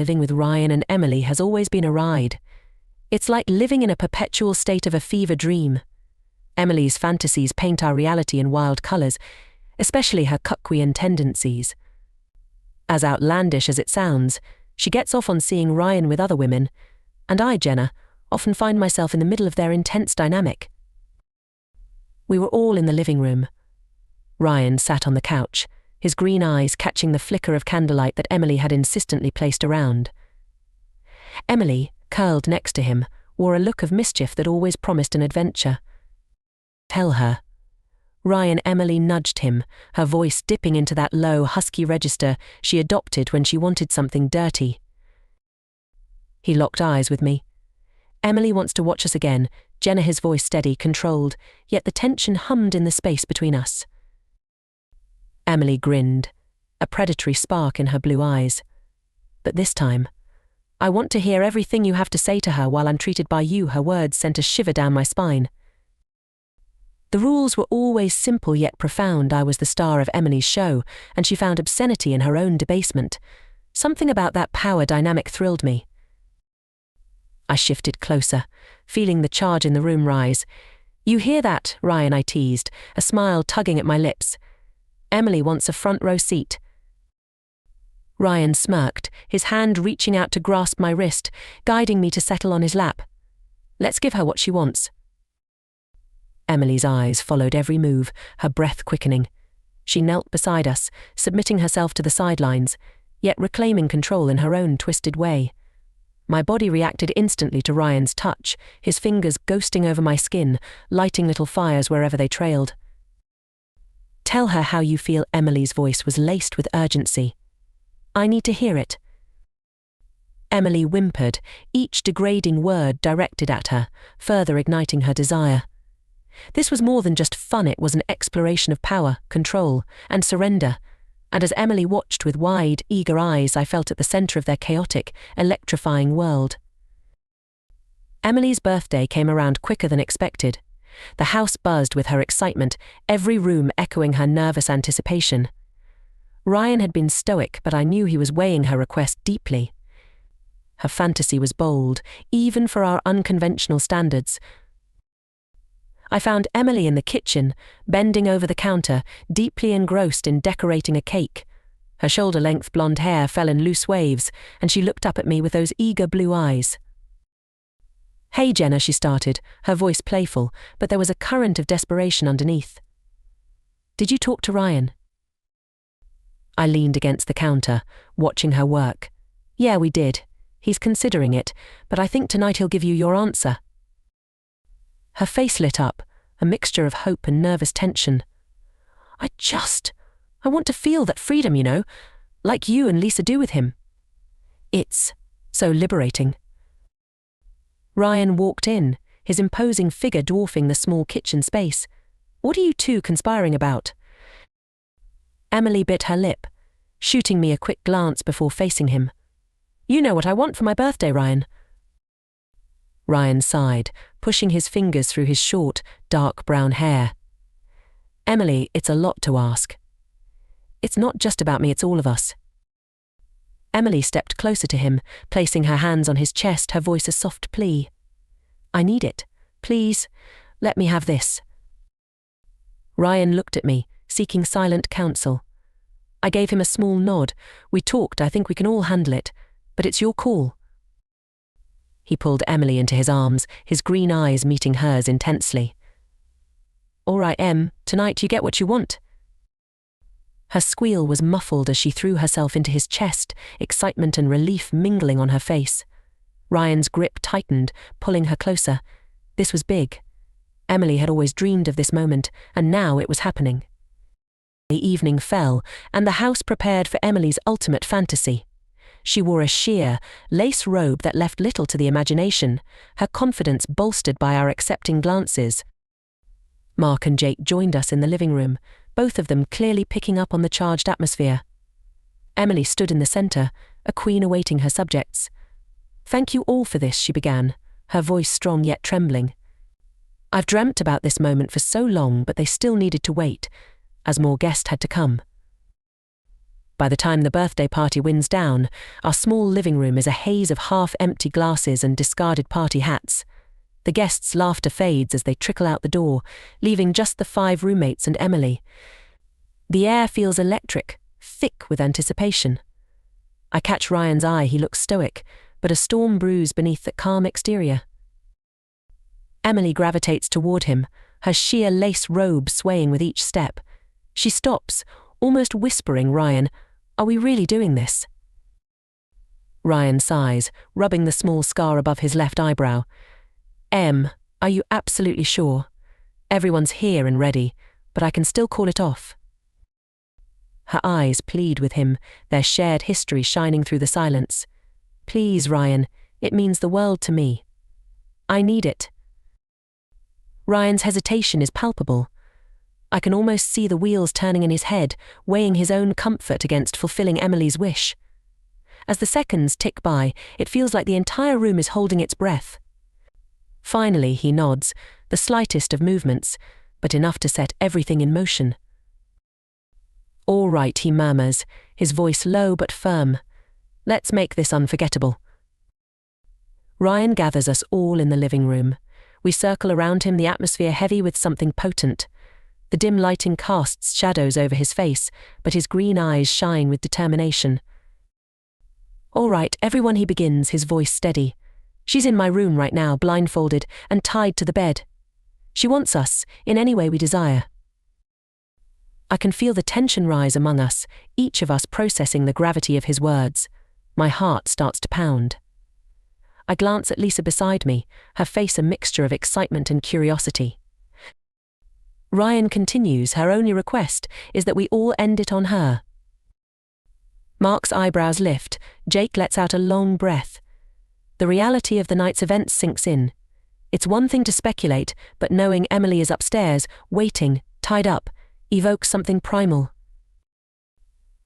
Living with Ryan and Emily has always been a ride. It's like living in a perpetual state of a fever dream. Emily's fantasies paint our reality in wild colours, especially her Cuckian tendencies. As outlandish as it sounds, she gets off on seeing Ryan with other women, and I, Jenna, often find myself in the middle of their intense dynamic. We were all in the living room. Ryan sat on the couch, his green eyes catching the flicker of candlelight that Emily had insistently placed around. Emily, curled next to him, wore a look of mischief that always promised an adventure. Tell her. Ryan Emily nudged him, her voice dipping into that low, husky register she adopted when she wanted something dirty. He locked eyes with me. Emily wants to watch us again, Jenna, his voice steady, controlled, yet the tension hummed in the space between us. Emily grinned, a predatory spark in her blue eyes. But this time, I want to hear everything you have to say to her while I'm treated by you. Her words sent a shiver down my spine. The rules were always simple yet profound. I was the star of Emily's show, and she found obscenity in her own debasement. Something about that power dynamic thrilled me. I shifted closer, feeling the charge in the room rise. You hear that, Ryan? I teased, a smile tugging at my lips. Emily wants a front row seat. Ryan smirked, his hand reaching out to grasp my wrist, guiding me to settle on his lap. Let's give her what she wants. Emily's eyes followed every move, her breath quickening. She knelt beside us, submitting herself to the sidelines, yet reclaiming control in her own twisted way. My body reacted instantly to Ryan's touch, his fingers ghosting over my skin, lighting little fires wherever they trailed. Tell her how you feel. Emily's voice was laced with urgency. I need to hear it. Emily whimpered, each degrading word directed at her, further igniting her desire. This was more than just fun, it was an exploration of power, control, and surrender, and as Emily watched with wide, eager eyes, I felt at the centre of their chaotic, electrifying world. Emily's birthday came around quicker than expected. The house buzzed with her excitement, every room echoing her nervous anticipation. Ryan had been stoic, but I knew he was weighing her request deeply. Her fantasy was bold, even for our unconventional standards. I found Emily in the kitchen, bending over the counter, deeply engrossed in decorating a cake. Her shoulder-length blonde hair fell in loose waves, and she looked up at me with those eager blue eyes. Hey, Jenna, she started, her voice playful, but there was a current of desperation underneath. Did you talk to Ryan? I leaned against the counter, watching her work. Yeah, we did. He's considering it, but I think tonight he'll give you your answer. Her face lit up, a mixture of hope and nervous tension. I want to feel that freedom, you know, like you and Lisa do with him. It's so liberating. Ryan walked in, his imposing figure dwarfing the small kitchen space. What are you two conspiring about? Emily bit her lip, shooting me a quick glance before facing him. You know what I want for my birthday, Ryan. Ryan sighed, pushing his fingers through his short, dark brown hair. Emily, it's a lot to ask. It's not just about me, it's all of us. Emily stepped closer to him, placing her hands on his chest, her voice a soft plea. I need it. Please, let me have this. Ryan looked at me, seeking silent counsel. I gave him a small nod. We talked, I think we can all handle it, but it's your call. He pulled Emily into his arms, his green eyes meeting hers intensely. All right, Em, tonight you get what you want. Her squeal was muffled as she threw herself into his chest, excitement and relief mingling on her face. Ryan's grip tightened, pulling her closer. This was big. Emily had always dreamed of this moment, and now it was happening. The evening fell, and the house prepared for Emily's ultimate fantasy. She wore a sheer, lace robe that left little to the imagination, her confidence bolstered by our accepting glances. Mark and Jake joined us in the living room, both of them clearly picking up on the charged atmosphere. Emily stood in the center, a queen awaiting her subjects. Thank you all for this, she began, her voice strong yet trembling. I've dreamt about this moment for so long, but they still needed to wait, as more guests had to come. By the time the birthday party winds down, our small living room is a haze of half-empty glasses and discarded party hats. The guests' laughter fades as they trickle out the door, leaving just the 5 roommates and Emily. The air feels electric, thick with anticipation. I catch Ryan's eye. He looks stoic, but a storm brews beneath that calm exterior. Emily gravitates toward him, her sheer lace robe swaying with each step. She stops, almost whispering, "Ryan, are we really doing this?" Ryan sighs, rubbing the small scar above his left eyebrow. Are you absolutely sure? Everyone's here and ready, but I can still call it off." Her eyes plead with him, their shared history shining through the silence. "Please, Ryan, it means the world to me. I need it." Ryan's hesitation is palpable. I can almost see the wheels turning in his head, weighing his own comfort against fulfilling Emily's wish. As the seconds tick by, it feels like the entire room is holding its breath. Finally, he nods, the slightest of movements, but enough to set everything in motion. "All right," he murmurs, his voice low but firm. "Let's make this unforgettable." Ryan gathers us all in the living room. We circle around him, the atmosphere heavy with something potent. The dim lighting casts shadows over his face, but his green eyes shine with determination. "All right, everyone," he begins, his voice steady. "She's in my room right now, blindfolded and tied to the bed. She wants us, in any way we desire." I can feel the tension rise among us, each of us processing the gravity of his words. My heart starts to pound. I glance at Lisa beside me, her face a mixture of excitement and curiosity. Ryan continues, "Her only request is that we all end it on her." Mark's eyebrows lift. Jake lets out a long breath. The reality of the night's events sinks in. It's one thing to speculate, but knowing Emily is upstairs, waiting, tied up, evokes something primal.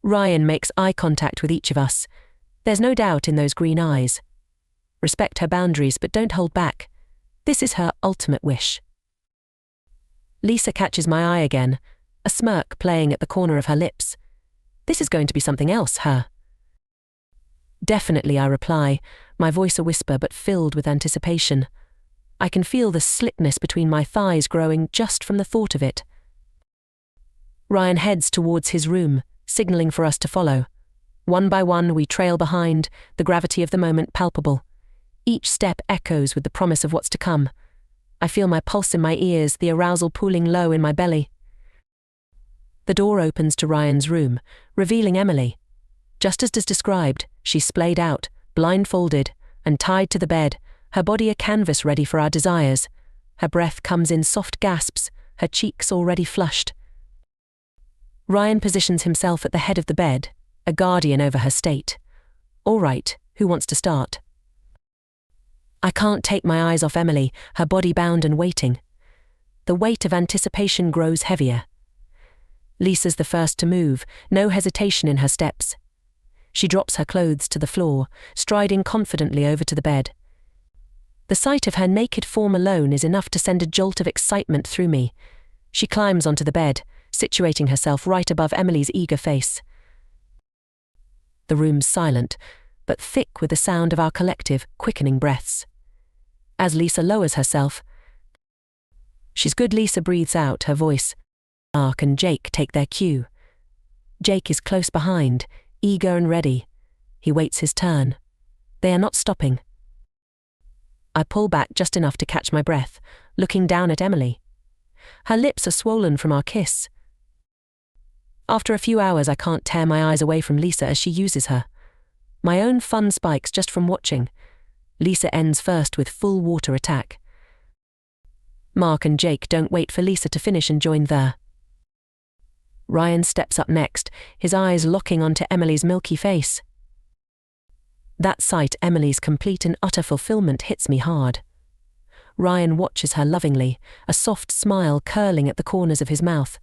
Ryan makes eye contact with each of us. There's no doubt in those green eyes. Respect her boundaries, but don't hold back. This is her ultimate wish. Lisa catches my eye again, a smirk playing at the corner of her lips. "This is going to be something else, huh?" "Definitely," I reply, my voice a whisper but filled with anticipation. I can feel the slitness between my thighs growing just from the thought of it. Ryan heads towards his room, signaling for us to follow. One by one, we trail behind, the gravity of the moment palpable. Each step echoes with the promise of what's to come. I feel my pulse in my ears, the arousal pooling low in my belly. The door opens to Ryan's room, revealing Emily. Just as described, she's splayed out, blindfolded, and tied to the bed, her body a canvas ready for our desires. Her breath comes in soft gasps, her cheeks already flushed. Ryan positions himself at the head of the bed, a guardian over her state. "All right, who wants to start?" I can't take my eyes off Emily, her body bound and waiting. The weight of anticipation grows heavier. Lisa's the first to move, no hesitation in her steps. She drops her clothes to the floor, striding confidently over to the bed. The sight of her naked form alone is enough to send a jolt of excitement through me. She climbs onto the bed, situating herself right above Emily's eager face. The room's silent, but thick with the sound of our collective, quickening breaths. As Lisa lowers herself, "She's good," Lisa breathes out, her voice. Mark and Jake take their cue. Jake is close behind, eager and ready. He waits his turn. They are not stopping. I pull back just enough to catch my breath, looking down at Emily. Her lips are swollen from our kiss. After a few hours, I can't tear my eyes away from Lisa as she uses her. My own fun spikes just from watching. Lisa ends first with full water attack. Mark and Jake don't wait for Lisa to finish and join there. Ryan steps up next, his eyes locking onto Emily's milky face. That sight, Emily's complete and utter fulfillment, hits me hard. Ryan watches her lovingly, a soft smile curling at the corners of his mouth.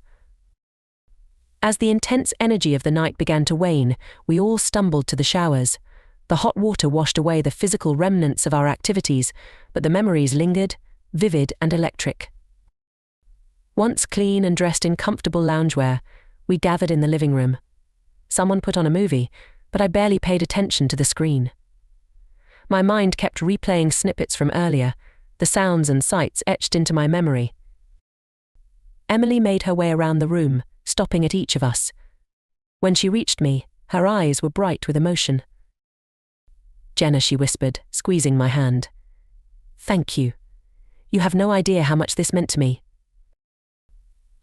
As the intense energy of the night began to wane, we all stumbled to the showers. The hot water washed away the physical remnants of our activities, but the memories lingered, vivid and electric. Once clean and dressed in comfortable loungewear, we gathered in the living room. Someone put on a movie, but I barely paid attention to the screen. My mind kept replaying snippets from earlier, the sounds and sights etched into my memory. Emily made her way around the room, stopping at each of us. When she reached me, her eyes were bright with emotion. "Jenna," she whispered, squeezing my hand. "Thank you. You have no idea how much this meant to me."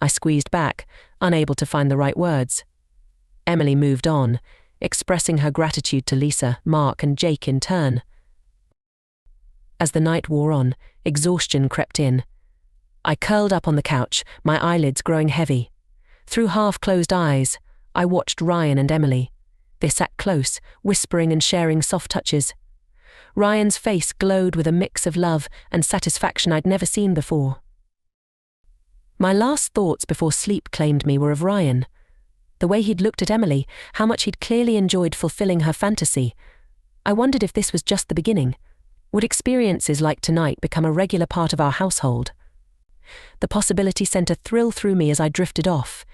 I squeezed back, unable to find the right words. Emily moved on, expressing her gratitude to Lisa, Mark, and Jake in turn. As the night wore on, exhaustion crept in. I curled up on the couch, my eyelids growing heavy. Through half-closed eyes, I watched Ryan and Emily. They sat close, whispering and sharing soft touches. Ryan's face glowed with a mix of love and satisfaction I'd never seen before. My last thoughts before sleep claimed me were of Ryan. The way he'd looked at Emily, how much he'd clearly enjoyed fulfilling her fantasy. I wondered if this was just the beginning. Would experiences like tonight become a regular part of our household? The possibility sent a thrill through me as I drifted off,